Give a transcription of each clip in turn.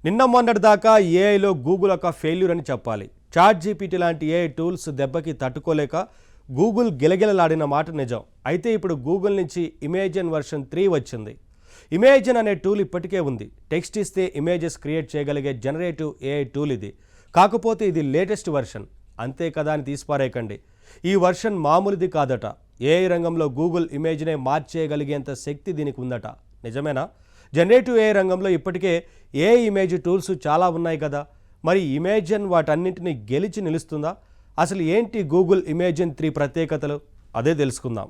నిన్న మొన్నటి దాకా ఏఐలో గూగుల్ ఒక ఫెయిల్యూర్ అని చెప్పాలి. చాట్ జీపీటీ లాంటి ఏఐ టూల్స్ దెబ్బకి తట్టుకోలేక గూగుల్ గిలగిలలాడిన మాట నిజం. అయితే ఇప్పుడు గూగుల్ నుంచి ఇమేజిన్ వర్షన్ 3 వచ్చింది. ఇమేజిన్ అనే టూల్ ఇప్పటికే ఉంది. టెక్స్ట్ ఇస్తే ఇమేజెస్ క్రియేట్ చేయగలిగే జనరేటివ్ ఏఐ టూల్ ఇది. కాకపోతే ఇది లేటెస్ట్ వర్షన్. అంతే కదా అని తీసిపారేయకండి. ఈ వర్షన్ మామూలుది కాదట. ఏఐ రంగంలో గూగుల్ ఇమేజ్నే మార్చేయగలిగేంత శక్తి దీనికి ఉందట. నిజమేనా? జనరేటివ్ ఏఐ రంగంలో ఇప్పటికే ఏఐ ఇమేజ్ టూల్స్ చాలా ఉన్నాయి కదా. మరి ఇమేజిన్ వాటన్నింటినీ గెలిచి నిలుస్తుందా? అసలు ఏంటి గూగుల్ ఇమేజిన్ 3 ప్రత్యేకతలు? అదే తెలుసుకుందాం.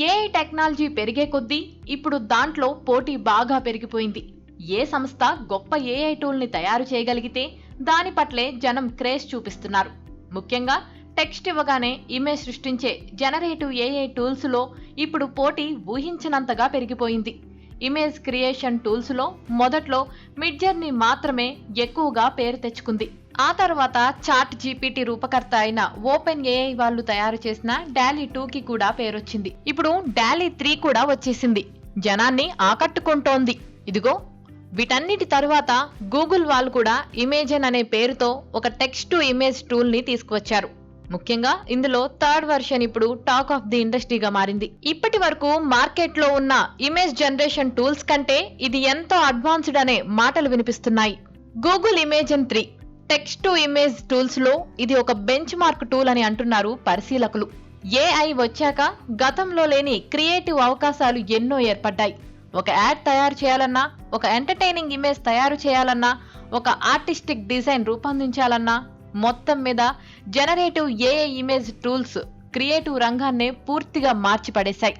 ఏఐ టెక్నాలజీ పెరిగే కొద్దీ ఇప్పుడు దాంట్లో పోటీ బాగా పెరిగిపోయింది. ఏ సంస్థ గొప్ప ఏఐ టూల్ని తయారు చేయగలిగితే దాని పట్లే జనం క్రేజ్ చూపిస్తున్నారు. ముఖ్యంగా టెక్స్ట్ ఇవ్వగానే ఇమేజ్ సృష్టించే జనరేటివ్ ఏఐ టూల్స్లో ఇప్పుడు పోటీ ఊహించినంతగా పెరిగిపోయింది. ఇమేజ్ క్రియేషన్ టూల్స్లో మొదట్లో మిడ్జర్నీ మాత్రమే ఎక్కువగా పేరు తెచ్చుకుంది. ఆ తర్వాత చాట్ జీపీటీ రూపకర్త అయిన ఓపెన్ ఏఐ వాళ్ళు తయారు చేసిన డాలీ 2కి కూడా పేరొచ్చింది. ఇప్పుడు డాలీ 3 కూడా వచ్చేసింది. జనాన్ని ఆకట్టుకుంటోంది. ఇదిగో వీటన్నిటి తరువాత గూగుల్ వాళ్ళు కూడా ఇమేజిన్ అనే పేరుతో ఒక టెక్స్ట్ టు ఇమేజ్ టూల్ ని తీసుకువచ్చారు. ముఖ్యంగా ఇందులో 3rd వర్షన్ ఇప్పుడు టాక్ ఆఫ్ ది ఇండస్ట్రీగా మారింది. ఇప్పటి వరకు మార్కెట్ లో ఉన్న ఇమేజ్ జనరేషన్ టూల్స్ కంటే ఇది ఎంతో అడ్వాన్స్డ్ అనే మాటలు వినిపిస్తున్నాయి. Google imagine 3 text to image tools లో ఇది ఒక బెంచ్ మార్క్ టూల్ అని అంటున్నారు పరిశీలకులు. ఏఐ వచ్చాక గతంలో లేని క్రియేటివ్ అవకాశాలు ఎన్నో ఏర్పడ్డాయి. ఒక యాడ్ తయారు చేయాలన్నా, ఒక ఎంటర్టైనింగ్ ఇమేజ్ తయారు చేయాలన్నా, ఒక ఆర్టిస్టిక్ డిజైన్ రూపొందించాలన్నా మొత్తం మీద generative AI image tools creative రంగాన్నే పూర్తిగా మార్చి పడేశాయి.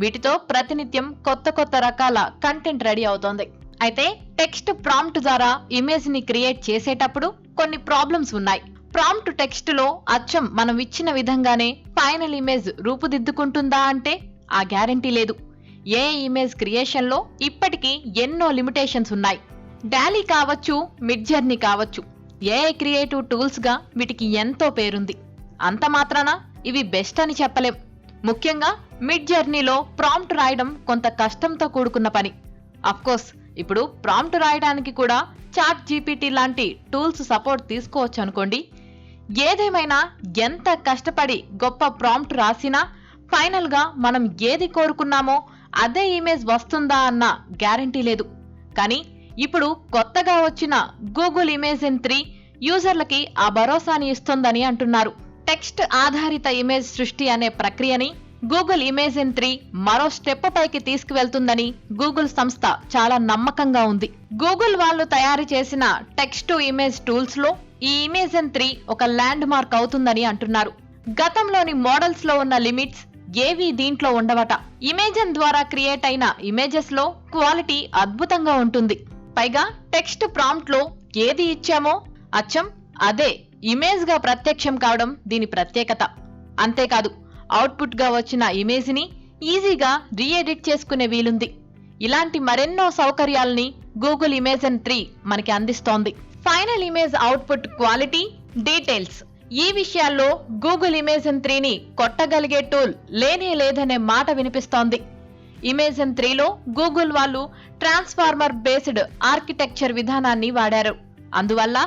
వీటితో ప్రతినిత్యం కొత్త రకాల కంటెంట్ రెడీ అవుతోంది. అయితే టెక్స్ట్ ప్రాంప్ట్ ద్వారా ఇమేజ్ ని క్రియేట్ చేసేటప్పుడు కొన్ని ప్రాబ్లమ్స్ ఉన్నాయి. ప్రాంప్ట్ టెక్స్ట్ లో అచ్చం మనం ఇచ్చిన విధంగానే ఫైనల్ ఇమేజ్ రూపుదిద్దుకుంటుందా అంటే ఆ గ్యారంటీ లేదు. ఏఐ ఇమేజ్ క్రియేషన్ లో ఇప్పటికీ ఎన్నో లిమిటేషన్స్ ఉన్నాయి. డాలీ కావచ్చు, మిడ్జర్నీ కావచ్చు, ఏఐ క్రియేటివ్ టూల్స్ గా వీటికి ఎంతో పేరుంది. అంత మాత్రాన ఇవి బెస్ట్ అని చెప్పలేం. ముఖ్యంగా మిడ్జర్నీలో ప్రాంప్ట్ రాయడం కొంత కష్టంతో కూడుకున్న పని. అఫ్కోర్స్ ఇప్పుడు ప్రాంప్ట్ రాయడానికి కూడా చాట్ జీపీటీ లాంటి టూల్స్ సపోర్ట్ తీసుకోవచ్చు అనుకోండి. ఏదేమైనా ఎంత కష్టపడి గొప్ప ప్రాంప్ట్ రాసినా ఫైనల్ గా మనం ఏది కోరుకున్నామో అదే ఇమేజ్ వస్తుందా అన్న గ్యారంటీ లేదు. కానీ ఇప్పుడు కొత్తగా వచ్చిన గూగుల్ ఇమేజిన్ 3 యూజర్లకి ఆ భరోసాని ఇస్తుందని అంటున్నారు. టెక్స్ట్ ఆధారిత ఇమేజ్ సృష్టి అనే ప్రక్రియని గూగుల్ ఇమేజిన్ 3 మరో స్టెప్ పైకి తీసుకువెళ్తుందని గూగుల్ సంస్థ చాలా నమ్మకంగా ఉంది. గూగుల్ వాళ్ళు తయారు చేసిన టెక్స్ట్ టు ఇమేజ్ టూల్స్ లో ఈ ఇమేజిన్ 3 ఒక ల్యాండ్ మార్క్ అవుతుందని అంటున్నారు. గతంలోని మోడల్స్ లో ఉన్న లిమిట్స్ ఏవీ దీంట్లో ఉండవట. ఇమేజిన్ ద్వారా క్రియేట్ అయిన ఇమేజెస్ లో క్వాలిటీ అద్భుతంగా ఉంటుంది. పైగా టెక్స్ట్ ప్రాంప్ట్ లో ఏది ఇచ్చామో అచ్చం అదే ఇమేజ్ గా ప్రత్యక్షం కావడం దీని ప్రత్యేకత. అంతేకాదు అవుట్పుట్ గా వచ్చిన ఇమేజ్ ని ఈజీగా రీఎడిట్ చేసుకునే వీలుంది. ఇలాంటి మరెన్నో సౌకర్యాలని గూగుల్ ఇమేజిన్ 3 మనకి అందిస్తోంది. Final image output quality, details ఈ విషయాల్లో గూగుల్ ఇమేజిన్ 3ని కొట్టగలిగే టూల్ లేనే లేదనే మాట వినిపిస్తోంది. ఇమేజిన్ 3లో గూగుల్ వాళ్ళు ట్రాన్స్ఫార్మర్ బేస్డ్ ఆర్కిటెక్చర్ విధానాన్ని వాడారు. అందువల్ల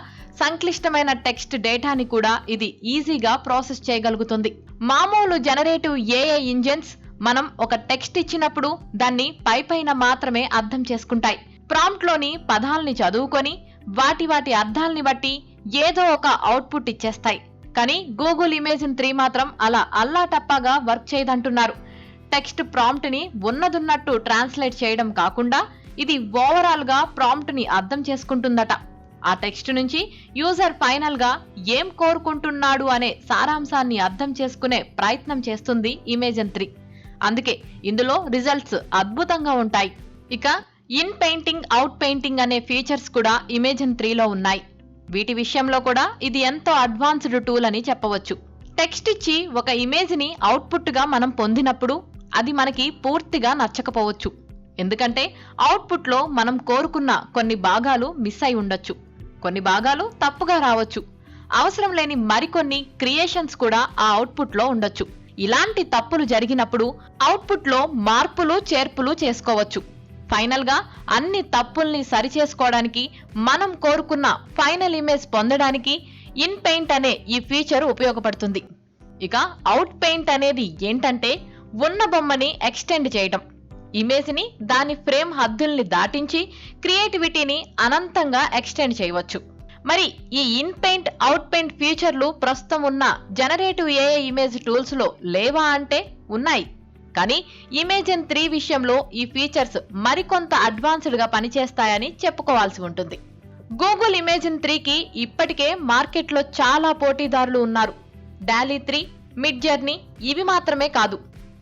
సంక్లిష్టమైన టెక్స్ట్ డేటాని కూడా ఇది ఈజీగా ప్రాసెస్ చేయగలుగుతుంది. మామూలు జనరేటివ్ ఏఐ ఇంజిన్స్ మనం ఒక టెక్స్ట్ ఇచ్చినప్పుడు దాన్ని పైపైన మాత్రమే అర్థం చేసుకుంటాయి. ప్రాంప్ట్ లోని పదాల్ని చదువుకొని వాటి అర్థాల్ని బట్టి ఏదో ఒక అవుట్పుట్ ఇచ్చేస్తాయి. కానీ గూగుల్ ఇమేజిన్ 3 మాత్రం అలా అల్లాటప్పాగా వర్క్ చేయదంటున్నారు. టెక్స్ట్ ప్రాంప్ట్ ని ఉన్నదున్నట్టు ట్రాన్స్లేట్ చేయడం కాకుండా ఇది ఓవరాల్ గా ప్రాంప్ట్ ని అర్థం చేసుకుంటుందట. ఆ టెక్స్ట్ నుంచి యూజర్ ఫైనల్ గా ఏం కోరుకుంటున్నాడు అనే సారాంశాన్ని అర్థం చేసుకునే ప్రయత్నం చేస్తుంది ఇమేజిన్ 3. అందుకే ఇందులో రిజల్ట్స్ అద్భుతంగా ఉంటాయి. ఇక ఇన్ పెయింటింగ్, అవుట్ పెయింటింగ్ అనే ఫీచర్స్ కూడా ఇమేజిన్ 3లో ఉన్నాయి. వీటి విషయంలో కూడా ఇది ఎంతో అడ్వాన్స్డ్ టూల్ అని చెప్పవచ్చు. టెక్స్ట్ ఇచ్చి ఒక ఇమేజ్ ని అవుట్పుట్ గా మనం పొందినప్పుడు అది మనకి పూర్తిగా నచ్చకపోవచ్చు. ఎందుకంటే అవుట్పుట్ లో మనం కోరుకున్న కొన్ని భాగాలు మిస్ అయి ఉండొచ్చు, కొన్ని భాగాలు తప్పుగా రావచ్చు, అవసరం లేని మరికొన్ని క్రియేషన్స్ కూడా ఆ అవుట్పుట్ లో ఉండొచ్చు. ఇలాంటి తప్పులు జరిగినప్పుడు అవుట్పుట్లో మార్పులు చేర్పులు చేసుకోవచ్చు. ఫైనల్ గా అన్ని తప్పుల్ని సరిచేసుకోవడానికి, మనం కోరుకున్న ఫైనల్ ఇమేజ్ పొందడానికి ఇన్ పెయింట్ అనే ఈ ఫీచర్ ఉపయోగపడుతుంది. ఇక అవుట్ పెయింట్ అనేది ఏంటంటే ఉన్న బొమ్మని ఎక్స్టెండ్ చేయడం, ఇమేజ్ ని దాని ఫ్రేమ్ హద్దుల్ని దాటించి క్రియేటివిటీని అనంతంగా ఎక్స్టెండ్ చేయవచ్చు. మరి ఈ ఇన్ పెయింట్, అవుట్ పెయింట్ ఫీచర్లు ప్రస్తుతం ఉన్న జనరేటివ్ ఏఐ ఇమేజ్ టూల్స్ లో లేవా అంటే ఉన్నాయి. కానీ ఇమేజన్ 3 విషయంలో ఈ ఫీచర్స్ మరికొంత అడ్వాన్స్డ్ గా పనిచేస్తాయని చెప్పుకోవాల్సి ఉంటుంది. గూగుల్ ఇమేజన్ 3కి ఇప్పటికే మార్కెట్లో చాలా పోటీదారులు ఉన్నారు. డాలీ 3, మిడ్ జర్నీ ఇవి మాత్రమే కాదు,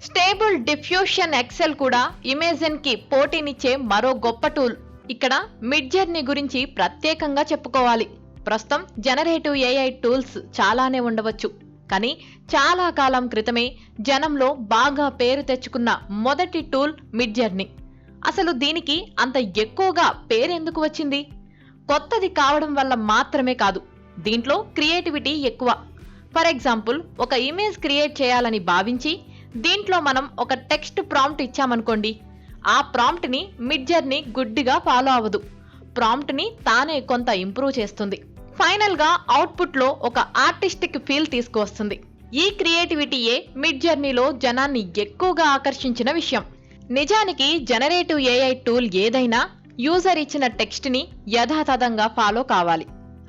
స్టేబుల్ డిఫ్యూషన్ ఎక్సెల్ కూడా ఇమేజన్ కి పోటీనిచ్చే మరో గొప్ప టూల్. ఇక్కడ మిడ్ జర్నీ గురించి ప్రత్యేకంగా చెప్పుకోవాలి. ప్రస్తుతం జనరేటివ్ ఏఐ టూల్స్ చాలానే ఉండవచ్చు, కానీ చాలా కాలం క్రితమే జనంలో బాగా పేరు తెచ్చుకున్న మొదటి టూల్ మిడ్ జర్నీ. అసలు దీనికి అంత ఎక్కువగా పేరెందుకు వచ్చింది? కొత్తది కావడం వల్ల మాత్రమే కాదు, దీంట్లో క్రియేటివిటీ ఎక్కువ. ఫర్ ఎగ్జాంపుల్, ఒక ఇమేజ్ క్రియేట్ చేయాలని భావించి దీంట్లో మనం ఒక టెక్స్ట్ ప్రాంప్ట్ ఇచ్చామనుకోండి, ఆ ప్రాంప్ట్ ని మిడ్ జర్నీ గుడ్డిగా ఫాలో అవ్వదు. ప్రాంప్ట్ ని తానే కొంత ఇంప్రూవ్ చేస్తుంది. ఫైనల్ గా అవుట్పుట్ లో ఒక ఆర్టిస్టిక్ ఫీల్ తీసుకువస్తుంది. ఈ క్రియేటివిటీయే మిడ్ జర్నీలో జనాన్ని ఎక్కువగా ఆకర్షించిన విషయం. నిజానికి జనరేటివ్ ఏఐ టూల్ ఏదైనా యూజర్ ఇచ్చిన టెక్స్ట్ ని యథాతథంగా ఫాలో కావాలి.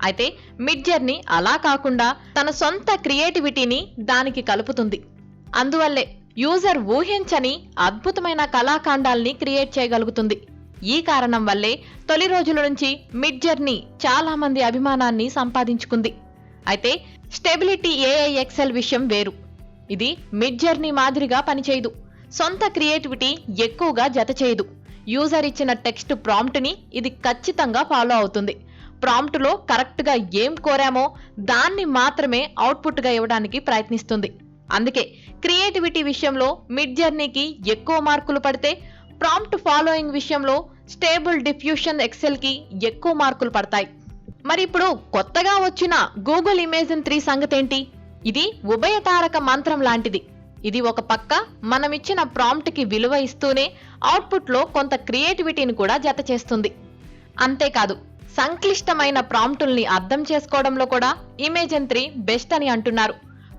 అయితే మిడ్ జర్నీ అలా కాకుండా తన సొంత క్రియేటివిటీని దానికి కలుపుతుంది. అందువల్లే యూజర్ ఊహించని అద్భుతమైన కళాఖండాల్ని క్రియేట్ చేయగలుగుతుంది. ఈ కారణం వల్లే తొలి రోజుల నుంచి మిడ్ జర్నీ చాలా మంది అభిమానాన్ని సంపాదించుకుంది. అయితే స్టెబిలిటీ ఏఐ ఎక్సెల్ విషయం వేరు. ఇది మిడ్ జర్నీ మాదిరిగా పనిచేయదు. సొంత క్రియేటివిటీ ఎక్కువగా జత చేయదు. యూజర్ ఇచ్చిన టెక్స్ట్ ప్రాంప్ట్ ని ఇది ఖచ్చితంగా ఫాలో అవుతుంది. ప్రాంప్ట్ లో కరెక్ట్ గా ఏం కోరామో దాన్ని మాత్రమే అవుట్పుట్ గా ఇవ్వడానికి ప్రయత్నిస్తుంది. అందుకే క్రియేటివిటీ విషయంలో మిడ్ జర్నీకి ఎక్కువ మార్కులు పడితే, ప్రాంప్ట్ ఫాలోయింగ్ విషయంలో స్టేబుల్ డిఫ్యూషన్ ఎక్సెల్ కి ఎక్కువ మార్కులు పడతాయి. మరి ఇప్పుడు కొత్తగా వచ్చిన గూగుల్ ఇమేజన్ 3 సంగతేంటి? ఇది ఉభయతారక మంత్రం లాంటిది. ఇది ఒక పక్క మనమిచ్చిన ప్రాంప్ట్ కి విలువ ఇస్తూనే అవుట్పుట్ లో కొంత క్రియేటివిటీని కూడా జత చేస్తుంది. అంతేకాదు, సంక్లిష్టమైన ప్రాంప్టుల్ని అర్థం చేసుకోవడంలో కూడా ఇమేజన్ 3 బెస్ట్ అని అంటున్నారు.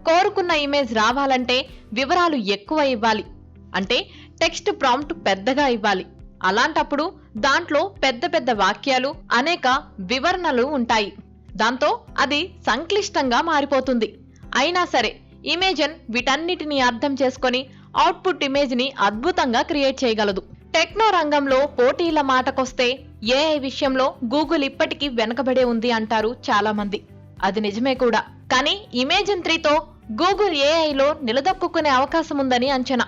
కోరుకున్న ఇమేజ్ రావాలంటే వివరాలు ఎక్కువ ఇవ్వాలి, అంటే టెక్స్ట్ ప్రాంప్ట్ పెద్దగా ఇవ్వాలి. అలాంటప్పుడు దాంట్లో పెద్ద పెద్ద వాక్యాలు, అనేక వివరణలు ఉంటాయి. దాంతో అది సంక్లిష్టంగా మారిపోతుంది. అయినా సరే ఇమేజన్ వీటన్నిటిని అర్థం చేసుకొని అవుట్పుట్ ఇమేజ్ ని అద్భుతంగా క్రియేట్ చేయగలదు. టెక్నో రంగంలో పోటీల మాటకొస్తే ఏఐ విషయంలో గూగుల్ ఇప్పటికీ వెనకబడే ఉంది అంటారు చాలా మంది. అది నిజమే కూడా. కానీ ఇమేజన్ 3తో గూగుల్ ఏఐలో నిలదొక్కునే అవకాశం ఉందని అంచనా.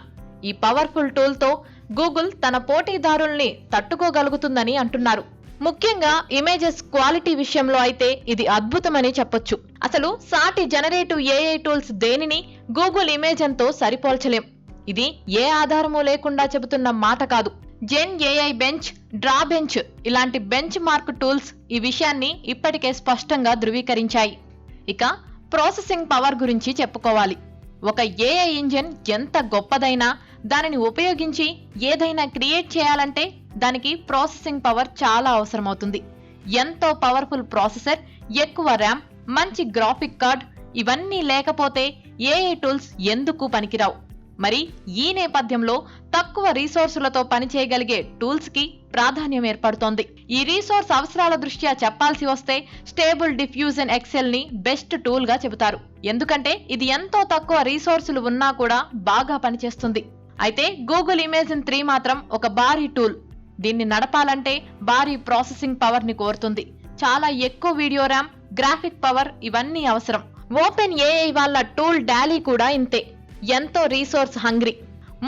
ఈ పవర్ఫుల్ టూల్ తో గూగుల్ తన పోటీదారుల్ని తట్టుకోగలుగుతుందని అంటున్నారు. ముఖ్యంగా ఇమేజెస్ క్వాలిటీ విషయంలో అయితే ఇది అద్భుతమని చెప్పొచ్చు. అసలు సాటి జనరేటివ్ ఏఐ టూల్స్ దేనిని గూగుల్ ఇమేజన్ తో సరిపోల్చలేం. ఇది ఏ ఆధారమూ లేకుండా చెబుతున్న మాట కాదు. Gen AI bench, draw bench ఇలాంటి బెంచ్ మార్క్ టూల్స్ ఈ విషయాన్ని ఇప్పటికే స్పష్టంగా ధృవీకరించాయి. ఇక ప్రాసెసింగ్ పవర్ గురించి చెప్పుకోవాలి. ఒక ఏఐ ఇంజిన్ ఎంత గొప్పదైనా దానిని ఉపయోగించి ఏదైనా క్రియేట్ చేయాలంటే దానికి ప్రాసెసింగ్ పవర్ చాలా అవసరమవుతుంది. ఎంతో పవర్ఫుల్ ప్రాసెసర్, ఎక్కువ ర్యామ్, మంచి గ్రాఫిక్ కార్డ్ ఇవన్నీ లేకపోతే ఏఐ టూల్స్ ఎందుకు పనికిరావు. మరి ఈ నేపథ్యంలో తక్కువ రీసోర్సులతో పనిచేయగలిగే టూల్స్ కి ప్రాధాన్యం ఏర్పడుతోంది. ఈ రీసోర్స్ అవసరాల దృష్ట్యా చెప్పాల్సి వస్తే స్టేబుల్ డిఫ్యూజన్ ఎక్సెల్ ని బెస్ట్ టూల్ గా చెబుతారు. ఎందుకంటే ఇది ఎంతో తక్కువ రీసోర్సులు ఉన్నా కూడా బాగా పనిచేస్తుంది. అయితే గూగుల్ ఇమేజన్ 3 మాత్రం ఒక భారీ టూల్. దీన్ని నడపాలంటే భారీ ప్రాసెసింగ్ పవర్ ని కోరుతుంది. చాలా ఎక్కువ వీడియో ర్యామ్, గ్రాఫిక్ పవర్ ఇవన్నీ అవసరం. ఓపెన్ ఏఐ వాళ్ళ టూల్ డాలీ కూడా ఇంతే, ఎంతో రీసోర్స్ హంగ్రీ.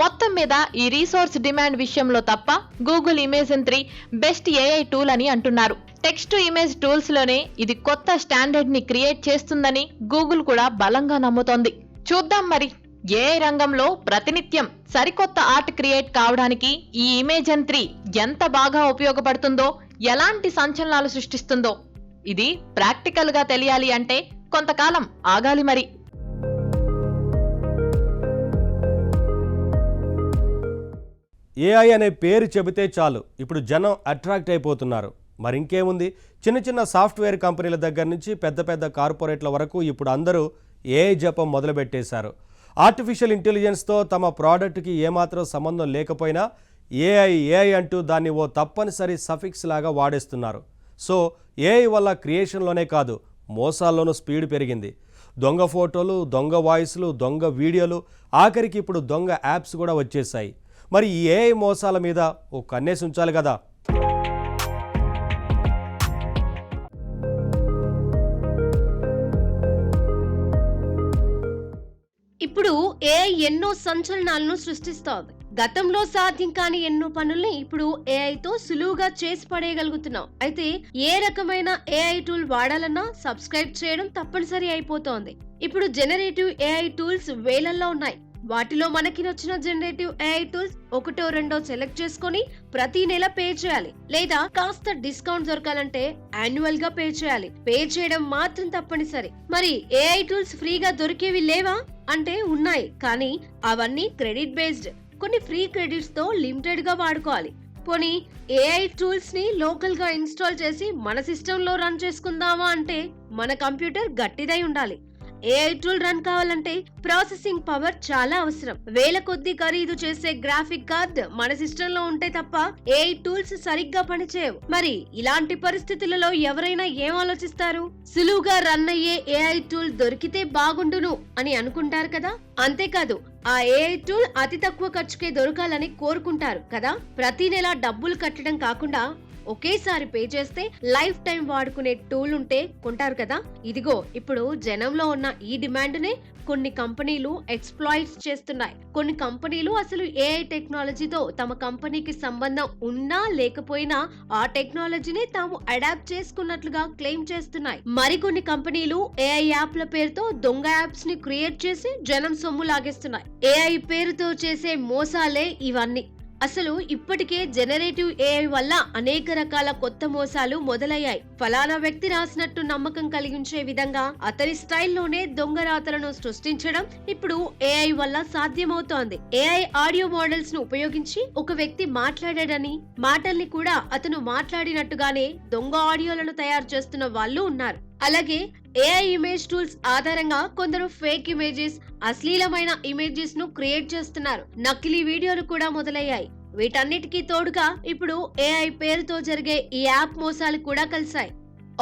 మొత్తం మీద ఈ రీసోర్స్ డిమాండ్ విషయంలో తప్ప గూగుల్ ఇమేజన్ 3 బెస్ట్ ఏఐ టూల్ అని అంటున్నారు. టెక్స్ట్ టు ఇమేజ్ టూల్స్ లోనే ఇది కొత్త స్టాండర్డ్ ని క్రియేట్ చేస్తుందని గూగుల్ కూడా బలంగా నమ్ముతోంది. చూద్దాం మరి ఏఐ రంగంలో ప్రతినిత్యం సరికొత్త ఆర్ట్ క్రియేట్ కావడానికి ఈ ఇమేజన్ 3 ఎంత బాగా ఉపయోగపడుతుందో, ఎలాంటి సంచలనాలు సృష్టిస్తుందో. ఇది ప్రాక్టికల్ గా తెలియాలి అంటే కొంతకాలం ఆగాలి మరి. ఏఐ అనే పేరు చెబితే చాలు ఇప్పుడు జనం అట్రాక్ట్ అయిపోతున్నారు. మరి ఇంకేముంది, చిన్న చిన్న సాఫ్ట్వేర్ కంపెనీల దగ్గర నుంచి పెద్ద పెద్ద కార్పొరేట్ల వరకు ఇప్పుడు అందరూ ఏఐ జపం మొదలుపెట్టేశారు. ఆర్టిఫిషియల్ ఇంటెలిజెన్స్తో తమ ప్రోడక్ట్కి ఏమాత్రం సంబంధం లేకపోయినా ఏఐ అంటూ దాన్ని ఓ తప్పనిసరి సఫిక్స్ లాగా వాడేస్తున్నారు. సో ఏఐ వల్ల క్రియేషన్లోనే కాదు, మోసాల్లోనూ స్పీడ్ పెరిగింది. దొంగ ఫోటోలు, దొంగ వాయిస్లు, దొంగ వీడియోలు, ఆఖరికి ఇప్పుడు దొంగ యాప్స్ కూడా వచ్చేసాయి. మరి ఈ ఏఐ మోసాల మీద ఓ కన్నేసి ఉంచాలి కదా. ఇప్పుడు ఏఐ ఎన్నో సంచలనాలను సృష్టిస్తోంది. గతంలో సాధ్యం కాని ఎన్నో పనుల్ని ఇప్పుడు ఏఐతో సులువుగా చేసి పడేయగలుగుతున్నాం. అయితే ఏ రకమైన ఏఐ టూల్ వాడాలన్నా సబ్స్క్రైబ్ చేయడం తప్పనిసరి అయిపోతోంది. ఇప్పుడు జనరేటివ్ ఏఐ టూల్స్ వేలల్లో ఉన్నాయి. వాటిలో మనకి నచ్చిన జనరేటివ్ ఏఐ టూల్స్ ఒకటో రెండో సెలెక్ట్ చేసుకొని ప్రతి నెల పే చేయాలి, లేదా కాస్త డిస్కౌంట్ దొరకాలంటే యాన్యువల్ గా పే చేయాలి. పే చేయడం మాత్రం తప్పనిసరి. మరి ఏఐ టూల్స్ ఫ్రీగా దొరికేవి లేవా అంటే ఉన్నాయి, కానీ అవన్నీ క్రెడిట్ బేస్డ్. కొన్ని ఫ్రీ క్రెడిట్స్ తో లిమిటెడ్ గా వాడుకోవాలి. పోనీ ఏఐ టూల్స్ ని లోకల్ గా ఇన్స్టాల్ చేసి మన సిస్టమ్ లో రన్ చేసుకుందామా అంటే మన కంప్యూటర్ గట్టిదై ఉండాలి. ఏఐ టూల్ రన్ కావాలంటే ప్రాసెసింగ్ పవర్ చాలా అవసరం. వేల కొద్ది ఖరీదు చేసే గ్రాఫిక్ కార్డ్ మన సిస్టమ్ లో ఉంటే తప్ప ఏఐ టూల్స్ సరిగ్గా పనిచేయవు. మరి ఇలాంటి పరిస్థితులలో ఎవరైనా ఏం ఆలోచిస్తారు? సులువుగా రన్ అయ్యే ఏఐ టూల్ దొరికితే బాగుండును అని అనుకుంటారు కదా. అంతేకాదు, ఆ ఏఐ టూల్ అతి తక్కువ ఖర్చుకే దొరకాలని కోరుకుంటారు కదా. ప్రతి నెల డబ్బులు కట్టడం కాకుండా ఒకేసారి పే చేస్తే లైఫ్ టైం వాడుకునే టూల్ ఉంటే కొంటారు కదా. ఇదిగో ఇప్పుడు జనంలో ఉన్న ఈ డిమాండ్ నే కొన్ని కంపెనీలు ఎక్స్‌ప్లాయిట్ చేస్తున్నాయి. కొన్ని కంపెనీలు అసలు ఏఐ టెక్నాలజీతో తమ కంపెనీకి సంబంధం ఉన్నా లేకపోయినా ఆ టెక్నాలజీని తాము అడాప్ట్ చేసుకున్నట్లుగా క్లెయిమ్ చేస్తున్నాయి. మరికొన్ని కంపెనీలు ఏఐ యాప్ల పేరుతో దొంగ యాప్స్ ని క్రియేట్ చేసి జనం సొమ్ము లాగేస్తున్నాయి. ఏఐ పేరుతో చేసే మోసాలే ఇవన్నీ. అసలు ఇప్పటికే జనరేటివ్ ఏఐ వల్ల అనేక రకాల కొత్త మోసాలు మొదలయ్యాయి. ఫలానా వ్యక్తి రాసినట్టు నమ్మకం కలిగించే విధంగా అతని స్టైల్లోనే దొంగ రాతలను సృష్టించడం ఇప్పుడు ఏఐ వల్ల సాధ్యమవుతోంది. ఏఐ ఆడియో మోడల్స్ ను ఉపయోగించి ఒక వ్యక్తి మాట్లాడాడని, మాటల్ని కూడా అతను మాట్లాడినట్టుగానే దొంగ ఆడియోలను తయారు చేస్తున్న వాళ్ళు ఉన్నారు. అలాగే ఏఐ ఇమేజ్ టూల్స్ ఆధారంగా కొందరు ఫేక్ ఇమేజెస్, అశ్లీలమైన ఇమేజెస్ ను క్రియేట్ చేస్తున్నారు. నకిలీ వీడియోలు కూడా మొదలయ్యాయి. వీటన్నిటికీ తోడుగా ఇప్పుడు ఏఐ పేరుతో జరిగే ఈ యాప్ మోసాలు కూడా కలిశాయి.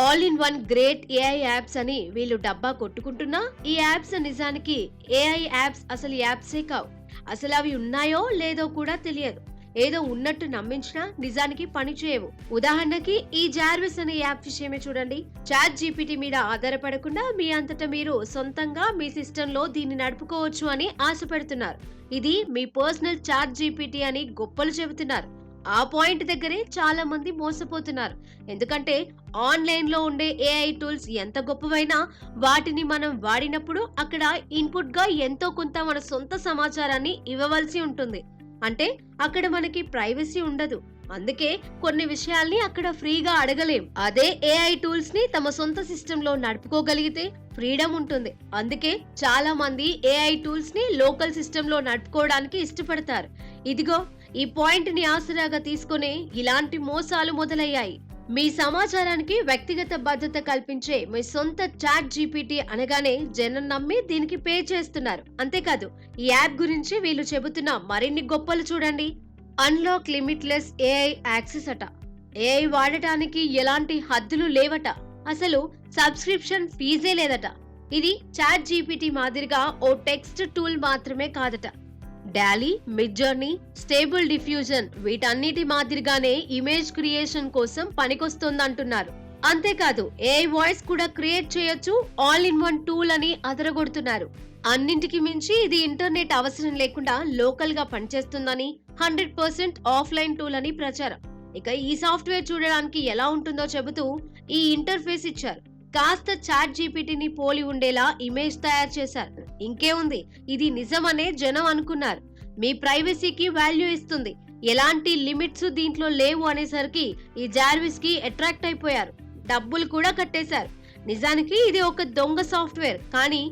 All in one great AI apps అని వీళ్ళు డబ్బా కొట్టుకుంటున్నా ఈ యాప్స్ నిజానికి ఏఐ యాప్స్ అసలు యాప్సే కావు. అసలు అవి ఉన్నాయో లేదో కూడా తెలియదు. ఏదో ఉన్నట్టు నమ్మించినా నిజానికి పనిచేయవు. ఉదాహరణకి ఈ జార్విస్ అనే యాప్ విషయమే చూడండి. చాట్ జీపీటీ మీద ఆధారపడకుండా మీ అంతటా మీరు సొంతంగా మీ సిస్టమ్ లో దీన్ని నడుపుకోవచ్చు అని ఆశ పెడుతున్నారు. ఇది మీ పర్సనల్ చాట్ జీపీటీ అని గొప్పలు చెబుతున్నారు. ఆ పాయింట్ దగ్గరే చాలా మంది మోసపోతున్నారు. ఎందుకంటే ఆన్లైన్ లో ఉండే ఏఐ టూల్స్ ఎంత గొప్పవైనా వాటిని మనం వాడినప్పుడు అక్కడ ఇన్పుట్ గా ఎంతో కొంత మన సొంత సమాచారాన్ని ఇవ్వవలసి ఉంటుంది. అంటే అక్కడ మనకి ప్రైవసీ ఉండదు. అందుకే కొన్ని విషయాల్ని అక్కడ ఫ్రీగా అడగలేం. అదే ఏఐ టూల్స్ ని తమ సొంత సిస్టమ్ లో నడుపుకోగలిగితే ఫ్రీడమ్ ఉంటుంది. అందుకే చాలా మంది ఏఐ టూల్స్ ని లోకల్ సిస్టమ్ లో నడుపుకోవడానికి ఇష్టపడతారు. ఇదిగో ఈ పాయింట్ ని ఆసరాగా తీసుకునే ఇలాంటి మోసాలు మొదలయ్యాయి. మీ సమాచారానికి వ్యక్తిగత భద్రత కల్పించే మీ సొంత చాట్ జీపీటీ అనగానే జనం నమ్మి దీనికి పే చేస్తున్నారు. అంతేకాదు, ఈ యాప్ గురించి వీళ్ళు చెబుతున్న మరిన్ని గొప్పలు చూడండి. అన్లాక్ లిమిట్లెస్ ఏఐ యాక్సెస్ అట. ఏఐ వాడటానికి ఎలాంటి హద్దులు లేవట. అసలు సబ్స్క్రిప్షన్ ఫీజే లేదట. ఇది చాట్ జీపీటీ మాదిరిగా ఓ టెక్స్ట్ టూల్ మాత్రమే కాదట. డాలీ, మిడ్జర్నీ, స్టేబుల్ డిఫ్యూజన్ వీటన్నిటి మాదిరిగానే ఇమేజ్ క్రియేషన్ కోసం పనికొస్తుందంటున్నారు. అంతేకాదు, ఏఐ వాయిస్ కూడా క్రియేట్ చేయొచ్చు, ఆల్ ఇన్ వన్ టూల్ అని అదరగొడుతున్నారు. అన్నింటికి మించి ఇది ఇంటర్నెట్ అవసరం లేకుండా లోకల్ గా పనిచేస్తుందని, 100% ఆఫ్లైన్ టూల్ అని ప్రచారం. ఇక ఈ సాఫ్ట్వేర్ చూడడానికి ఎలా ఉంటుందో చెబుతూ ఈ ఇంటర్ఫేస్ ఇచ్చారు. కాస్త చాట్ జీపీటీని పోలి ఉండేలా ఇమేజ్ తయారు చేశారు. ఇంకే ఉంది, ఇది నిజమనే జనం అనుకున్నారు. మీ ప్రైవసీకి వాల్యూ ఇస్తుంది, ఎలాంటి లిమిట్స్ దీంట్లో లేవు అనేసరికి ఈ జార్విస్ కి అట్రాక్ట్ అయిపోయారు. డబ్బులు కూడా కట్టేశారు. నిజానికి ఇది ఒక దొంగ సాఫ్ట్వేర్. కానీ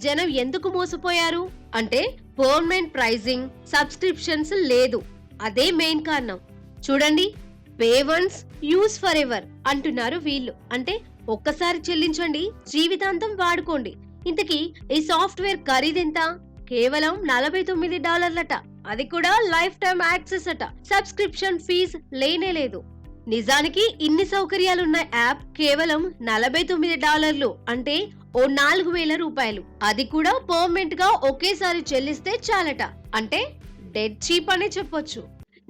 జనం ఎందుకు మోసపోయారు అంటే పర్మనెంట్ ప్రైజింగ్, సబ్స్క్రిప్షన్స్ లేదు. అదే మెయిన్ కారణం. చూడండి, pay once use for ever అంటున్నారు వీళ్ళు. అంటే ఒక్కసారి చెల్లించండి, జీవితాంతం వాడుకోండి. ఇంతకీ ఈ సాఫ్ట్వేర్ ఖరీదెంత? కేవలం $49. అది కూడా లైఫ్ టైం యాక్సెస్ అట. సబ్స్క్రిప్షన్ ఫీజ్ లేనే లేదు. నిజానికి ఇన్ని సౌకర్యాలున్న యాప్ కేవలం $49, అంటే ఓ 4,000 రూపాయలు. అది కూడా పర్మనెంట్ గా ఒకేసారి చెల్లిస్తే చాలట. అంటే డెడ్ చీప్ అనే చెప్పొచ్చు.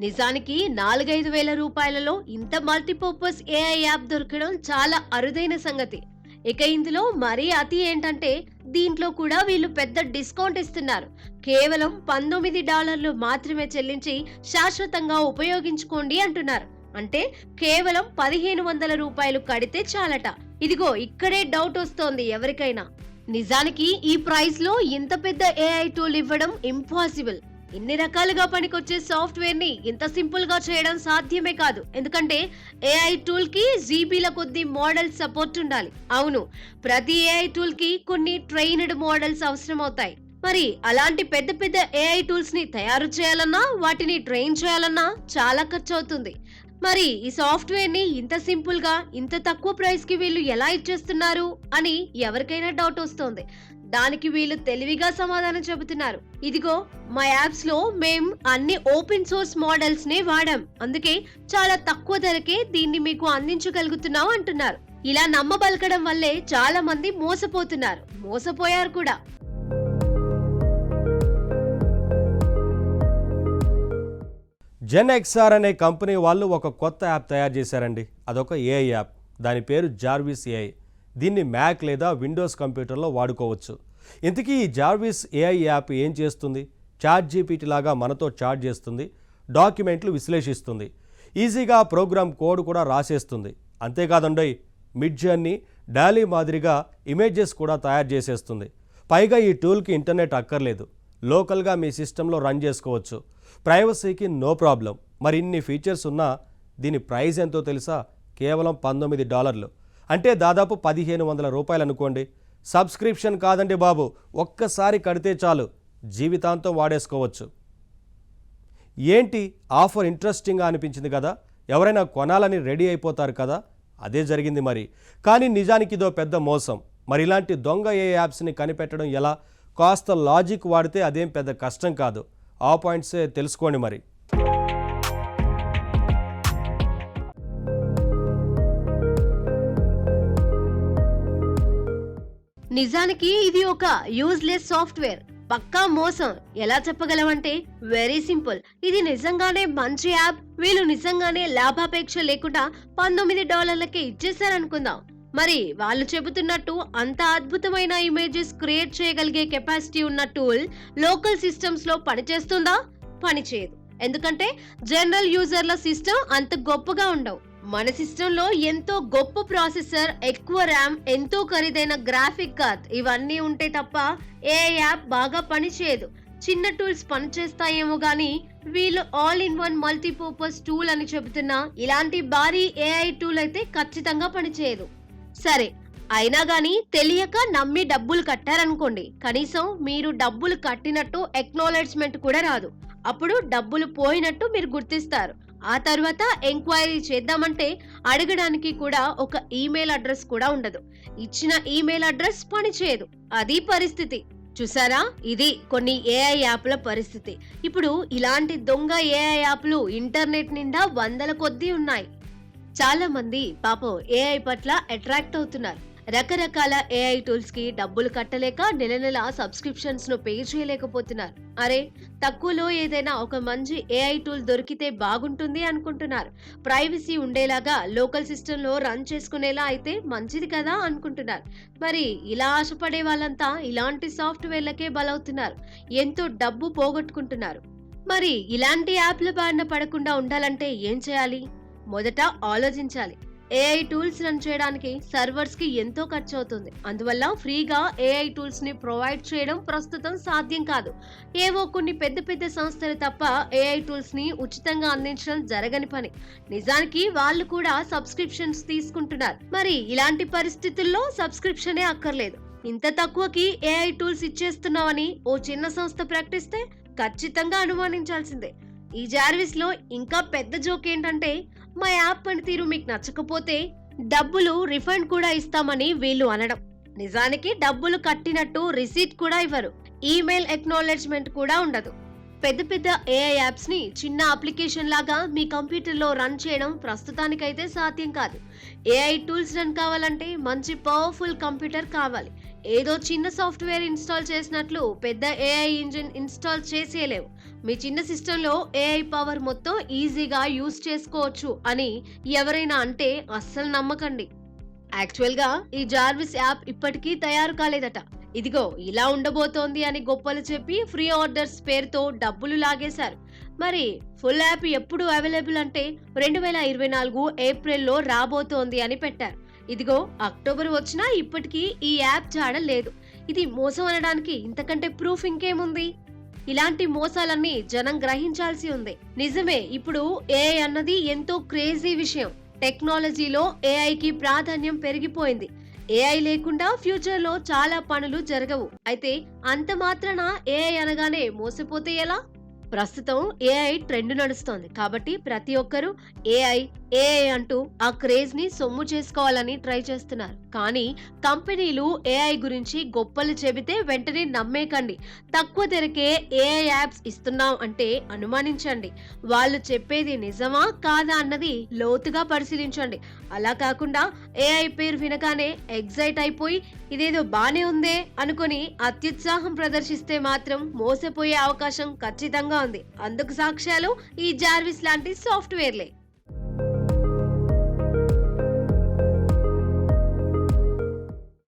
నిజానికి 4-5 వేల రూపాయలలో ఇంత మల్టీపర్పస్ ఏఐ యాప్ దొరకడం చాలా అరుదైన సంగతి. ఇక ఇందులో మరీ అతి ఏంటంటే దీంట్లో కూడా వీళ్ళు పెద్ద డిస్కౌంట్ ఇస్తున్నారు. కేవలం $19 మాత్రమే చెల్లించి శాశ్వతంగా ఉపయోగించుకోండి అంటున్నారు. అంటే కేవలం 1,500 రూపాయలు కడితే చాలట. ఇదిగో ఇక్కడే డౌట్ వస్తోంది ఎవరికైనా. నిజానికి ఈ ప్రైస్ లో ఇంత పెద్ద ఏఐ టూల్ ఇవ్వడం ఇంపాసిబుల్. ఇన్ని రకాలుగా పనికొచ్చే సాఫ్ట్వేర్ ని ఇంత సింపుల్ గా చేయడం సాధ్యమే కాదు. ఎందుకంటే ఏఐ టూల్ కి జీబీల కొద్ది మోడల్ సపోర్ట్ ఉండాలి. అవును, ప్రతి ఏఐ టూల్ కి కొన్ని ట్రైన్డ్ మోడల్స్ అవసరం అవుతాయి. మరి అలాంటి పెద్ద పెద్ద ఏఐ టూల్స్ ని తయారు చేయాలన్నా, వాటిని ట్రైన్ చేయాలన్నా చాలా ఖర్చు అవుతుంది. మరి ఈ సాఫ్ట్వేర్ ని ఇంత సింపుల్ గా ఇంత తక్కువ ప్రైస్ కి వీళ్ళు ఎలా ఇచ్చేస్తున్నారు అని ఎవరికైనా డౌట్ వస్తోంది. దానికి వీళ్ళు తెలివిగా సమాధానం చెబుతున్నారు. ఇదిగో మా యాప్స్ లో మేం అన్ని ఓపెన్ సోర్స్ మోడల్స్ నే వాడాం, అందుకే చాలా తక్కువ ధరకే దీన్ని మీకు అందించగలుగుతున్నాం అంటున్నారు. ఇలా నమ్మబలకడం వల్లే చాలా మంది మోసపోయారు కూడా. జెన్ఎక్స్ఆర్ అనే కంపెనీ వాళ్ళు ఒక కొత్త యాప్ తయారు చేశారండి. అదొక ఏఐ యాప్. దాని పేరు జార్విస్ ఏఐ. దీన్ని మ్యాక్ లేదా విండోస్ కంప్యూటర్లో వాడుకోవచ్చు. ఇంతకీ ఈ జార్విస్ ఏఐ యాప్ ఏం చేస్తుంది? చాట్‌జీపీటీ లాగా మనతో చాట్ చేస్తుంది, డాక్యుమెంట్లు విశ్లేషిస్తుంది, ఈజీగా ప్రోగ్రామ్ కోడ్ కూడా రాసేస్తుంది. అంతేకాదండోయ్, మిడ్ జర్నీ, డాలీ మాదిరిగా ఇమేజెస్ కూడా తయారు చేసేస్తుంది. పైగా ఈ టూల్కి ఇంటర్నెట్ అక్కర్లేదు. లోకల్గా మీ సిస్టంలో రన్ చేసుకోవచ్చు. ప్రైవసీకి నో ప్రాబ్లం. మరి ఇన్ని ఫీచర్స్ ఉన్నా దీని ప్రైస్ ఎంతో తెలుసా? కేవలం $19, అంటే దాదాపు 1,500 రూపాయలు అనుకోండి. సబ్స్క్రిప్షన్ కాదండి బాబు, ఒక్కసారి కడితే చాలు, జీవితాంతం వాడేసుకోవచ్చు. ఏంటి ఆఫర్ ఇంట్రెస్టింగ్గా అనిపించింది కదా? ఎవరైనా కొనాలని రెడీ అయిపోతారు కదా? అదే జరిగింది మరి. కానీ నిజానికి ఇదో పెద్ద మోసం. మరి ఇలాంటి దొంగ ఏ యాప్స్ని కనిపెట్టడం ఎలా? కాస్త లాజిక్ వాడితే అదేం పెద్ద కష్టం కాదు. ఆ పాయింట్సే తెలుసుకోండి మరి. నిజానికి ఇది ఒక యూజ్లెస్ సాఫ్ట్వేర్, పక్కా మోసం. ఎలా చెప్పగలమంటే వెరీ సింపుల్. ఇది నిజంగానే మంచి యాప్. వీళ్ళు నిజంగానే లాభాపేక్ష లేకుండా $19కే ఇచ్చేసారనుకుందాం. మరి వాళ్ళు చెబుతున్నట్టు అంత అద్భుతమైన ఇమేజెస్ క్రియేట్ చేయగలిగే కెపాసిటీ ఉన్న టూల్ లోకల్ సిస్టమ్స్ లో పనిచేస్తుందా? పనిచేయదు. ఎందుకంటే జనరల్ యూజర్ల సిస్టమ్ అంత గొప్పగా ఉండవు. మన సిస్టంలో ఎంతో గొప్ప ప్రాసెసర్, ఎక్కువ ర్యామ్, ఎంతో ఖరీదైన గ్రాఫిక్ కార్డ్ ఇవన్నీ ఉంటే తప్ప ఏ యాప్ బాగా పనిచేయదు. చిన్న టూల్స్ పనిచేస్తాయేమో గానీ వీళ్ళు all in one multipurpose tool అని చెబుతున్నా ఇలాంటి భారీ ఏఐ టూల్ అయితే ఖచ్చితంగా పనిచేయదు. సరే, అయినా గానీ తెలియక నమ్మి డబ్బులు కట్టారనుకోండి, కనీసం మీరు డబ్బులు కట్టినట్టు ఎక్నాలెడ్జ్మెంట్ కూడా రాదు. అప్పుడు డబ్బులు పోయినట్టు మీరు గుర్తిస్తారు. ఆ తర్వాత ఎంక్వైరీ చేద్దామంటే అడగడానికి కూడా ఒక ఈమెయిల్ అడ్రస్ కూడా ఉండదు. ఇచ్చిన ఈమెయిల్ అడ్రస్ పనిచేయదు. అది పరిస్థితి. చూసారా, ఇది కొన్ని ఏఐ యాప్ల పరిస్థితి. ఇప్పుడు ఇలాంటి దొంగ ఏఐ యాప్లు ఇంటర్నెట్ నిండా వందల కొద్దీ ఉన్నాయి. చాలా మంది పాపం ఏఐ పట్ల అట్రాక్ట్ అవుతున్నారు. రకరకాల ఏఐ టూల్స్ కి డబ్బులు కట్టలేక నెల సబ్స్క్రిప్షన్స్ ను పే చేయలేకపోతున్నారు. అరే, తక్కువలో ఏదైనా ఒక మంచి ఏఐ టూల్ దొరికితే బాగుంటుంది అనుకుంటున్నారు. ప్రైవసీ ఉండేలాగా లోకల్ సిస్టమ్ లో రన్ చేసుకునేలా అయితే మంచిది కదా అనుకుంటున్నారు. మరి ఇలా ఆశపడే వాళ్ళంతా ఇలాంటి సాఫ్ట్వేర్లకే బలవుతున్నారు. ఎంతో డబ్బు పోగొట్టుకుంటున్నారు. మరి ఇలాంటి యాప్ల బారిన పడకుండా ఉండాలంటే ఏం చేయాలి? మొదట ఆలోచించాలి. ఏఐ టూల్స్ రన్ చేయడానికి సర్వర్స్ కి ఎంతో ఖర్చు అవుతుంది. అందువల్ల ఫ్రీగా ఏఐ టూల్స్ ని ప్రొవైడ్ చేయడం ప్రస్తుతం సాధ్యం కాదు. ఏవో కొన్ని పెద్ద సంస్థలు తప్ప ఏఐ టూల్స్ ని ఉచితంగా అందించడం జరగని పని. నిజానికి వాళ్ళు కూడా సబ్స్క్రిప్షన్స్ తీసుకుంటున్నారు. మరి ఇలాంటి పరిస్థితుల్లో సబ్స్క్రిప్షనే అక్కర్లేదు. ఇంత తక్కువకి ఏఐ టూల్స్ ఇచ్చేస్తున్నామని ఓ చిన్న సంస్థ ప్రకటిస్తే ఖచ్చితంగా అనుమానించాల్సిందే. ఈ జార్విస్ లో ఇంకా పెద్ద జోక్ ఏంటంటే మా యాప్ పనితీరు మీకు నచ్చకపోతే డబ్బులు రిఫండ్ కూడా ఇస్తామని వీళ్ళు అనడం. నిజానికి డబ్బులు కట్టినట్టు రిసీట్ కూడా ఇవ్వరు. ఈమెయిల్ ఎక్నాలెడ్జ్మెంట్ కూడా ఉండదు. పెద్ద పెద్ద ఏఐ యాప్స్ ని చిన్న అప్లికేషన్ లాగా మీ కంప్యూటర్ లో రన్ చేయడం ప్రస్తుతానికైతే సాధ్యం కాదు. ఏఐ టూల్స్ రన్ కావాలంటే మంచి పవర్ఫుల్ కంప్యూటర్ కావాలి. ఏదో చిన్న సాఫ్ట్వేర్ ఇన్స్టాల్ చేసినట్లు పెద్ద ఏఐ ఇంజిన్ ఇన్స్టాల్ చేసేయలేవు. మీ చిన్న సిస్టంలో ఏఐ పవర్ మొత్తం ఈజీగా యూజ్ చేసుకోవచ్చు అని ఎవరైనా అంటే అస్సలు నమ్మకండి. యాక్చువల్ గా ఈ జార్విస్ యాప్ ఇప్పటికీ తయారు కాలేదట. ఇదిగో ఇలా ఉండబోతోంది అని గొప్పలు చెప్పి ఫ్రీ ఆర్డర్స్ పేరుతో డబ్బులు లాగేశారు. మరి ఫుల్ యాప్ ఎప్పుడు అవైలబుల్ అంటే 2024 ఏప్రిల్లో రాబోతోంది అని పెట్టారు. ఇదిగో అక్టోబర్ వచ్చినా ఇప్పటికీ ఈ యాప్ జాడ లేదు. ఇది మోసం అనడానికి ఇంతకంటే ప్రూఫ్ ఇంకేముంది? ఇలాంటి మోసాలన్నీ జనం గ్రహించాల్సి ఉంది. నిజమే, ఇప్పుడు ఏఐ అన్నది ఎంతో క్రేజీ విషయం. టెక్నాలజీలో ఏఐకి ప్రాధాన్యం పెరిగిపోయింది. ఏఐ లేకుండా ఫ్యూచర్ లో చాలా పనులు జరగవు. అయితే అంత మాత్రాన ఏఐ అనగానే మోసపోతే ఎలా? ప్రస్తుతం ఏఐ ట్రెండ్ నడుస్తోంది కాబట్టి ప్రతి ఒక్కరూ ఏఐ ఏఐ అంటూ ఆ క్రేజ్ ని సొమ్ము చేసుకోవాలని ట్రై చేస్తున్నారు. కానీ కంపెనీలు ఏఐ గురించి గొప్పలు చెబితే వెంటనే నమ్మేకండి. తక్కువ ధరకే ఏఐ యాప్స్ ఇస్తున్నాం అంటే అనుమానించండి. వాళ్ళు చెప్పేది నిజమా కాదా అన్నది లోతుగా పరిశీలించండి. అలా కాకుండా ఏఐ పేరు వినగానే ఎగ్జైట్ అయిపోయి ఇదేదో బానే ఉందే అనుకుని అత్యుత్సాహం ప్రదర్శిస్తే మాత్రం మోసపోయే అవకాశం ఖచ్చితంగా ఉంది. అందుకు సాక్ష్యాలు ఈ జార్విస్ లాంటి సాఫ్ట్వేర్లే.